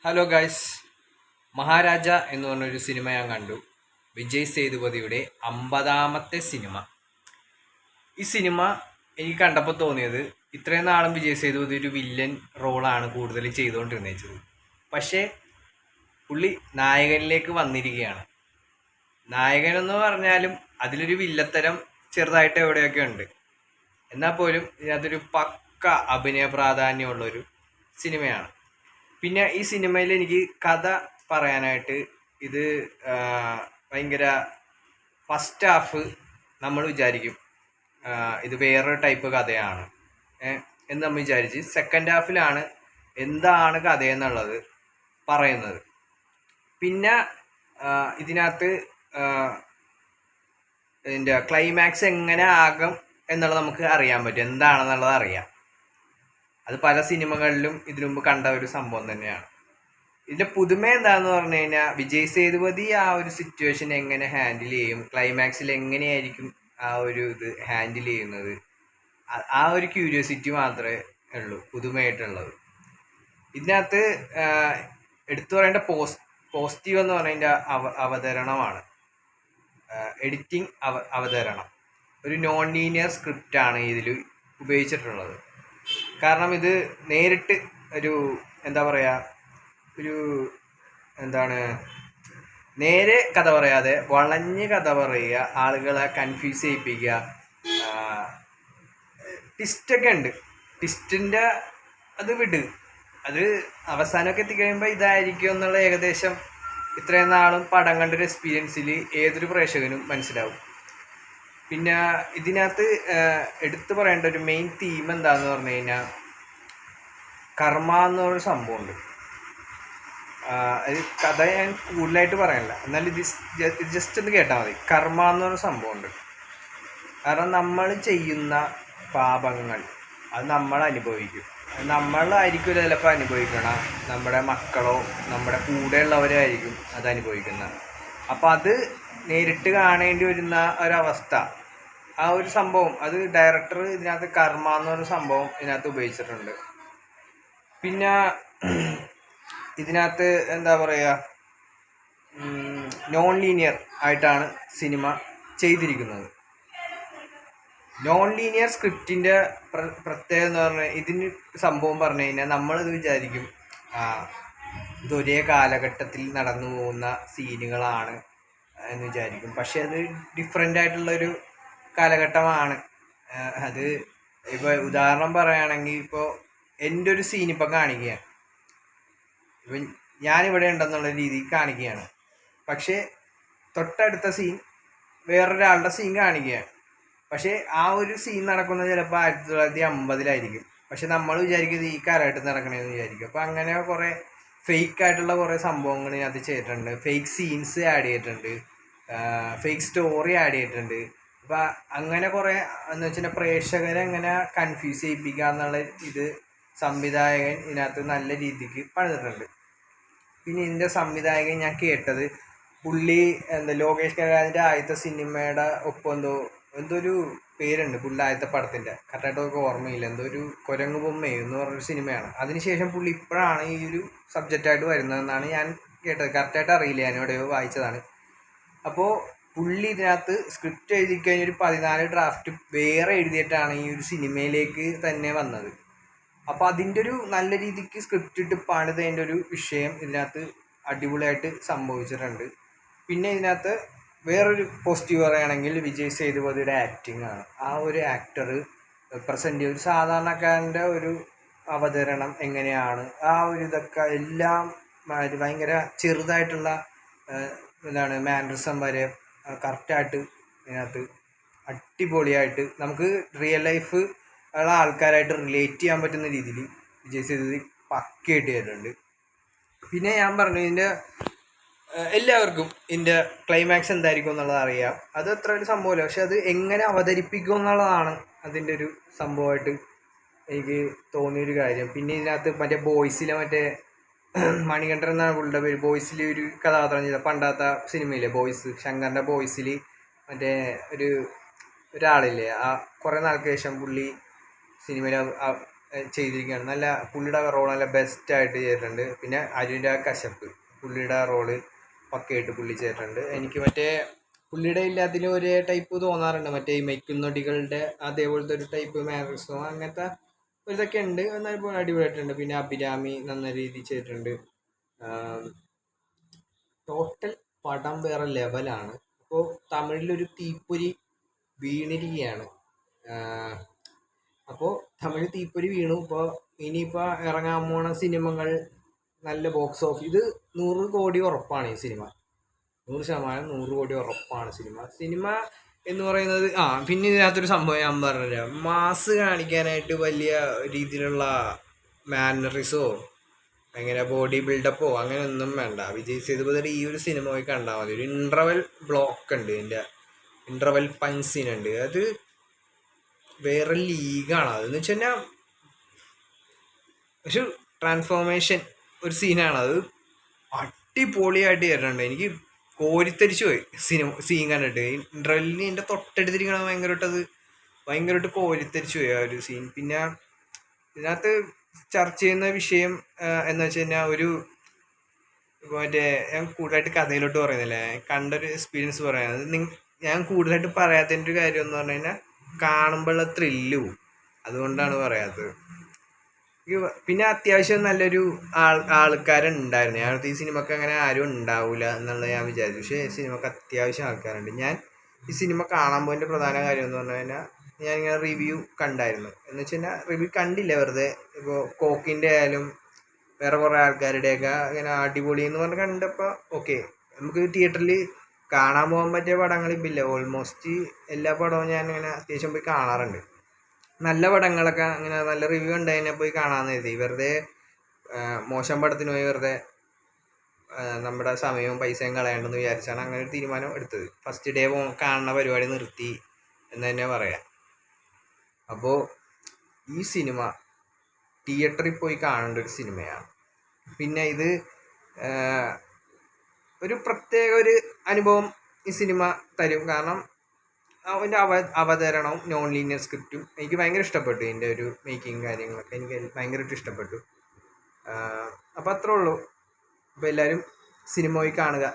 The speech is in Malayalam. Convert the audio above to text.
ഹലോ ഗൈസ്, മഹാരാജ എന്ന് പറഞ്ഞൊരു സിനിമ ഞാൻ കണ്ടു. വിജയ് സേതുപതിയുടെ 50ാമത്തെ സിനിമ. ഈ സിനിമ എനിക്ക് കണ്ടപ്പോൾ തോന്നിയത്, ഇത്രയും നാളും വിജയ് സേതുപതി ഒരു വില്ലൻ റോളാണ് കൂടുതൽ ചെയ്തുകൊണ്ടിരുന്നത്. പക്ഷേ പുള്ളി നായകനിലേക്ക് വന്നിരിക്കുകയാണ്. നായകനെന്ന് പറഞ്ഞാലും അതിലൊരു വില്ലത്തരം ചെറുതായിട്ട് എവിടെയൊക്കെ ഉണ്ട്. എന്നാൽ പോലും ഇതിനകത്തൊരു പക്ക അഭിനയ പ്രാധാന്യമുള്ളൊരു സിനിമയാണ്. പിന്നെ ഈ സിനിമയിൽ എനിക്ക് കഥ പറയാനായിട്ട് ഇത് ഭയങ്കര ഫസ്റ്റ് ഹാഫ് നമ്മൾ വിചാരിക്കും ഇത് വേറൊരു ടൈപ്പ് കഥയാണ് എന്ന് നമ്മൾ വിചാരിച്ച് സെക്കൻഡ് ഹാഫിലാണ് എന്താണ് കഥയെന്നുള്ളത് പറയുന്നത്. പിന്നെ ഇതിനകത്ത് ഇതിൻ്റെ ക്ലൈമാക്സ് എങ്ങനെ ആകും എന്നുള്ളത് നമുക്ക് അറിയാൻ പറ്റും, എന്താണെന്നുള്ളത് അറിയാം. അത് പല സിനിമകളിലും ഇതിനു മുമ്പ് കണ്ട ഒരു സംഭവം തന്നെയാണ്. ഇതിൻ്റെ പുതുമ എന്താണെന്ന് പറഞ്ഞു കഴിഞ്ഞാൽ, വിജയ് സേതുപതി ആ ഒരു സിറ്റുവേഷൻ എങ്ങനെ ഹാൻഡിൽ ചെയ്യും, ക്ലൈമാക്സിൽ എങ്ങനെയായിരിക്കും ആ ഒരു ഇത് ഹാൻഡിൽ ചെയ്യുന്നത്, ആ ഒരു ക്യൂരിയോസിറ്റി മാത്രമേ ഉള്ളൂ പുതുമയായിട്ടുള്ളത്. ഇതിനകത്ത് എടുത്തു പറയേണ്ട പോസിറ്റീവ് എന്ന് പറയുന്നതിൻ്റെ അവതരണമാണ്. എഡിറ്റിംഗ് അവതരണം ഒരു നോൺ ലീനിയർ സ്ക്രിപ്റ്റാണ് ഇതിൽ ഉപയോഗിച്ചിട്ടുള്ളത്. കാരണം ഇത് നേരിട്ട് ഒരു എന്താ പറയുക, ഒരു നേരെ കഥ പറയാതെ വളഞ്ഞ് കഥ പറയുക, ആളുകളെ കൺഫ്യൂസ് ചെയ്യിപ്പിക്കുക. ട്വിസ്റ്റൊക്കെ ഉണ്ട്, ട്വിസ്റ്റിൻ്റെ അത് വിട്, അത് അവസാനമൊക്കെ എത്തിക്കഴിയുമ്പോൾ ഇതായിരിക്കും എന്നുള്ള ഏകദേശം ഇത്രയും നാളും പടം കണ്ടൊരു എക്സ്പീരിയൻസിൽ ഏതൊരു പ്രേക്ഷകനും മനസ്സിലാവും. പിന്നെ ഇതിനകത്ത് എടുത്തു പറയേണ്ട ഒരു മെയിൻ തീം എന്താണെന്ന് പറഞ്ഞു കഴിഞ്ഞാൽ, കർമ്മ എന്നൊരു സംഭവമുണ്ട്. അത് കഥ ഞാൻ കൂടുതലായിട്ട് പറയാനില്ല, എന്നാൽ ഇത് ജസ്റ്റ് ഒന്ന് കേട്ടാൽ മതി. കർമ്മ എന്നൊരു സംഭവമുണ്ട്. കാരണം നമ്മൾ ചെയ്യുന്ന പാപങ്ങൾ അത് നമ്മൾ അനുഭവിക്കും. നമ്മളായിരിക്കില്ല ചിലപ്പോൾ അനുഭവിക്കണം, നമ്മുടെ മക്കളോ നമ്മുടെ കൂടെയുള്ളവരോ ആയിരിക്കും അത് അനുഭവിക്കുന്നത്. അപ്പം അത് നേരിട്ട് കാണേണ്ടി വരുന്ന ഒരവസ്ഥ, ആ ഒരു സംഭവം അത് ഡയറക്ടർ ഇതിനകത്ത് കർമ്മ എന്നൊരു സംഭവം ഇതിനകത്ത് ഉപയോഗിച്ചിട്ടുണ്ട്. പിന്നെ ഇതിനകത്ത് എന്താ പറയുക, നോൺ ലീനിയർ ആയിട്ടാണ് സിനിമ ചെയ്തിരിക്കുന്നത്. നോൺ ലീനിയർ സ്ക്രിപ്റ്റിൻ്റെ പ്രത്യേകത എന്ന് പറഞ്ഞാൽ, ഇതിന് സംഭവം പറഞ്ഞു കഴിഞ്ഞാൽ നമ്മളിത് വിചാരിക്കും ഇതൊരേ കാലഘട്ടത്തിൽ നടന്നു പോകുന്ന സീനുകളാണ് എന്ന് വിചാരിക്കും. പക്ഷെ അത് ഡിഫറെൻ്റ് ആയിട്ടുള്ളൊരു കാലഘട്ടമാണ്. അത് ഇപ്പോൾ ഉദാഹരണം പറയുകയാണെങ്കിൽ, ഇപ്പോൾ എൻ്റെ ഒരു സീൻ ഇപ്പം കാണിക്കുകയാണ്, ഇപ്പം ഞാനിവിടെ ഉണ്ടെന്നുള്ള രീതിയിൽ കാണിക്കുകയാണ്. പക്ഷേ തൊട്ടടുത്ത സീൻ വേറൊരാളുടെ സീൻ കാണിക്കുകയാണ്. പക്ഷേ ആ ഒരു സീൻ നടക്കുന്നത് ചിലപ്പോൾ 1950-ലായിരിക്കും. പക്ഷെ നമ്മൾ വിചാരിക്കുന്നത് ഈ കാലഘട്ടത്തിൽ നടക്കണമെന്ന് വിചാരിക്കും. അപ്പോൾ അങ്ങനെ കുറേ ഫേക്ക് ആയിട്ടുള്ള കുറേ സംഭവങ്ങൾ ഇതിനകത്ത് ചെയ്തിട്ടുണ്ട്. ഫേക്ക് സീൻസ് ആഡ് ചെയ്തിട്ടുണ്ട്, ഫേക്ക് സ്റ്റോറി ആഡ് ചെയ്തിട്ടുണ്ട്. അപ്പം അങ്ങനെ കുറേ എന്ന് വെച്ചാൽ പ്രേക്ഷകരെ എങ്ങനെ കൺഫ്യൂസ് ചെയ്യിപ്പിക്കുക എന്നുള്ള ഇത് സംവിധായകൻ ഇതിനകത്ത് നല്ല രീതിക്ക് പണിതിട്ടുണ്ട്. പിന്നെ ഇതിൻ്റെ സംവിധായകൻ ഞാൻ കേട്ടത്, പുള്ളി ലോകേഷ് കനകരാജിൻ്റെ ആദ്യത്തെ സിനിമയുടെ ഒപ്പം എന്തോ ഒരു പേരുണ്ട് പുള്ളി ആദ്യത്തെ പടത്തിൻ്റെ, കറക്റ്റായിട്ടൊക്കെ ഓർമ്മയില്ല, എന്തോ ഒരു കുരങ്ങ് ബൊമ്മയോ എന്ന് പറഞ്ഞൊരു സിനിമയാണ്. അതിനുശേഷം പുള്ളി ഇപ്പോഴാണ് ഈ ഒരു സബ്ജക്റ്റായിട്ട് വരുന്നതെന്നാണ് ഞാൻ കേട്ടത്. കറക്റ്റായിട്ട് അറിയില്ല, ഞാനിവിടെയോ വായിച്ചതാണ്. അപ്പോൾ പുള്ളി ഇതിനകത്ത് സ്ക്രിപ്റ്റ് എഴുതി കഴിഞ്ഞൊരു 14 ഡ്രാഫ്റ്റ് വേറെ എഴുതിയിട്ടാണ് ഈ ഒരു സിനിമയിലേക്ക് തന്നെ വന്നത്. അപ്പോൾ അതിൻ്റെ ഒരു നല്ല രീതിക്ക് സ്ക്രിപ്റ്റ് ഇട്ട് പണിതതിൻ്റെ ഒരു വിഷയം ഇതിനകത്ത് അടിപൊളിയായിട്ട് സംഭവിച്ചിട്ടുണ്ട്. പിന്നെ ഇതിനകത്ത് വേറൊരു പോസിറ്റീവ് പറയുകയാണെങ്കിൽ, വിജയ് സേതുപതിയുടെ ആക്ടിങ് ആണ്. ആ ഒരു ആക്ടർ പ്രസൻറ്റ് ഒരു സാധാരണക്കാരൻ്റെ ഒരു അവതരണം എങ്ങനെയാണ്, ആ ഒരു ഇതൊക്കെ എല്ലാം ഭയങ്കര ചെറുതായിട്ടുള്ള മാനറിസം വരെ കറക്റ്റായിട്ട് ഇതിനകത്ത് അടിപൊളിയായിട്ട് നമുക്ക് റിയൽ ലൈഫ് ഉള്ള ആൾക്കാരായിട്ട് റിലേറ്റ് ചെയ്യാൻ പറ്റുന്ന രീതിയിൽ വിജയ് സേതുപതി പക്കയായിട്ട് ചെയ്തിട്ടുണ്ട്. പിന്നെ ഞാൻ പറഞ്ഞു, ഇതിൻ്റെ എല്ലാവർക്കും ഇതിൻ്റെ ക്ലൈമാക്സ് എന്തായിരിക്കും എന്നുള്ളത് അറിയാം. അത് അത്ര ഒരു സംഭവമല്ല, പക്ഷെ അത് എങ്ങനെ അവതരിപ്പിക്കും എന്നുള്ളതാണ് അതിൻ്റെ ഒരു സംഭവമായിട്ട് എനിക്ക് തോന്നിയൊരു കാര്യം. പിന്നെ ഇതിനകത്ത് ബോയ്സിലെ മണികണ്ഠൻ എന്നാണ് പുള്ളിയുടെ പേര്, ബോയ്സിൽ ഒരു കഥാപാത്രം ചെയ്ത പണ്ടാത്ത സിനിമയില്ലേ ബോയ്സ്, ശങ്കറിൻ്റെ ബോയ്സിൽ ഒരാളില്ലേ, ആ കുറേ നാൾക്ക് ശേഷം പുള്ളി സിനിമയിൽ ചെയ്തിരിക്കുകയാണ്. നല്ല പുള്ളിയുടെ റോൾ നല്ല ബെസ്റ്റായിട്ട് ചെയ്തിട്ടുണ്ട്. പിന്നെ അരുവിൻ്റെ കശപ്പ് പുള്ളിയുടെ റോള് പക്കയായിട്ട് പുള്ളി ചെയ്തിട്ടുണ്ട്. എനിക്ക് മറ്റേ പുള്ളിയുടെ എല്ലാത്തിലും ഒരേ ടൈപ്പ് തോന്നാറുണ്ട്. മറ്റേ ഈ മെയ്ക്കുന്നൊടികളുടെ അതേപോലത്തെ ഒരു ടൈപ്പ് മാനറിസവും അങ്ങനത്തെ ഇതൊക്കെ ഉണ്ട്. എന്നാലും അടിപൊളിയായിട്ടുണ്ട്. പിന്നെ അഭിരാമി നല്ല രീതിയിൽ ചെയ്തിട്ടുണ്ട്. ടോട്ടൽ പടം വേറെ ലെവലാണ്. അപ്പോൾ തമിഴിലൊരു തീപ്പൊരി വീണിരിക്കുകയാണ്. അപ്പോൾ തമിഴ് തീപ്പൊരി വീണു. ഇപ്പോൾ ഇനിയിപ്പോൾ ഇറങ്ങാൻ പോണ സിനിമകൾ നല്ല ബോക്സ് ഓഫീസ്, ഇത് 100 കോടി ഉറപ്പാണ്. ഈ സിനിമ 100% 100 കോടി ഉറപ്പാണ് സിനിമ എന്ന് പറയുന്നത്. പിന്നെ ഇതിനകത്തൊരു സംഭവം ഞാൻ പറഞ്ഞുതരാം. മാസ് കാണിക്കാനായിട്ട് വലിയ രീതിയിലുള്ള മാനറിസോ അങ്ങനെ ബോഡി ബിൽഡപ്പോ അങ്ങനെ ഒന്നും വേണ്ട. വിജയ് സേതുപതിയുടെ ഈ ഒരു സിനിമ പോയി കണ്ടാൽ മതി. ഒരു ഇൻ്റർവെൽ ബ്ലോക്ക് ഉണ്ട്, ഇതിൻ്റെ ഇൻ്റർവെൽ പഞ്ച് സീനുണ്ട്. അത് വേറെ ലീഗാണ്. അതെന്ന് വെച്ച് കഴിഞ്ഞാൽ ഒരു ട്രാൻസ്ഫോർമേഷൻ ഒരു സീനാണ്. അത് അടിപൊളിയായിട്ട് തരുന്നുണ്ട്. എനിക്ക് കോരിത്തരിച്ചു പോയി സീൻ കണ്ടിട്ട്. ഇൻ്റർവെല്ലിന് എൻ്റെ തൊട്ടടുത്തിരിക്കണം ഭയങ്കരമായിട്ട് കോരിത്തരിച്ചു പോയി ആ ഒരു സീൻ. പിന്നെ ഇതിനകത്ത് ചർച്ച ചെയ്യുന്ന വിഷയം എന്ന് വെച്ച് കഴിഞ്ഞാൽ മറ്റേ ഞാൻ കൂടുതലായിട്ട് കഥയിലോട്ട് പറയുന്നില്ലേ, കണ്ടൊരു എക്സ്പീരിയൻസ് പറയുന്നത്. ഞാൻ കൂടുതലായിട്ട് പറയാത്തതിൻ്റെ ഒരു കാര്യം എന്ന് പറഞ്ഞു കഴിഞ്ഞാൽ കാണുമ്പോഴുള്ള ത്രില്ല് പോവും. അതുകൊണ്ടാണ് പറയാത്തത്. പിന്നെ അത്യാവശ്യം നല്ലൊരു ആൾക്കാരുണ്ടായിരുന്നു. ഞാനത് ഈ സിനിമക്ക് അങ്ങനെ ആരും ഉണ്ടാവില്ല എന്നുള്ളത് ഞാൻ വിചാരിച്ചു. പക്ഷേ ഈ സിനിമക്ക് അത്യാവശ്യം ആൾക്കാരുണ്ട്. ഞാൻ ഈ സിനിമ കാണാൻ പോയതിൻ്റെ പ്രധാന കാര്യം എന്ന് പറഞ്ഞു കഴിഞ്ഞാൽ ഞാനിങ്ങനെ റിവ്യൂ കണ്ടായിരുന്നു. എന്ന് വെച്ച് കഴിഞ്ഞാൽ റിവ്യൂ കണ്ടില്ല, വെറുതെ ഇപ്പോൾ കോക്കിൻ്റെ ആയാലും വേറെ കുറേ ആൾക്കാരുടെയൊക്കെ ഇങ്ങനെ അടിപൊളി എന്ന് പറഞ്ഞ് കണ്ടപ്പോൾ ഓക്കെ, നമുക്ക് തിയേറ്ററിൽ കാണാൻ പോകാൻ പറ്റിയ പടങ്ങളിപ്പോൾ ഇല്ല. ഓൾമോസ്റ്റ് എല്ലാ പടവും ഞാൻ ഇങ്ങനെ അത്യാവശ്യം പോയി കാണാറുണ്ട്. നല്ല പടങ്ങളൊക്കെ അങ്ങനെ നല്ല റിവ്യൂ ഉണ്ടായതിനെ പോയി കാണാമെന്ന് കരുതി. വെറുതെ മോശം പടത്തിന് പോയി വെറുതെ നമ്മുടെ സമയവും പൈസയും കളയേണ്ടെന്ന് വിചാരിച്ചാണ് അങ്ങനെ ഒരു തീരുമാനം എടുത്തത്. ഫസ്റ്റ് ഡേ കാണുന്ന പരിപാടി നിർത്തി എന്ന് തന്നെ പറയാം. അപ്പോൾ ഈ സിനിമ തിയേറ്ററിൽ പോയി കാണേണ്ട ഒരു സിനിമയാണ്. പിന്നെ ഇത് ഒരു പ്രത്യേക ഒരു അനുഭവം ഈ സിനിമ തരും. കാരണം അതിൻ്റെ അവതരണവും നോൺ ലീനിയർ സ്ക്രിപ്റ്റും എനിക്ക് ഭയങ്കര ഇഷ്ടപ്പെട്ടു. ഇതിൻ്റെ ഒരു മേക്കിങ് കാര്യങ്ങളൊക്കെ എനിക്ക് ഭയങ്കരമായിട്ട് ഇഷ്ടപ്പെട്ടു. അപ്പോൾ അത്രേ ഉള്ളൂ. അപ്പോൾ എല്ലാവരും സിനിമ പോയി കാണുക.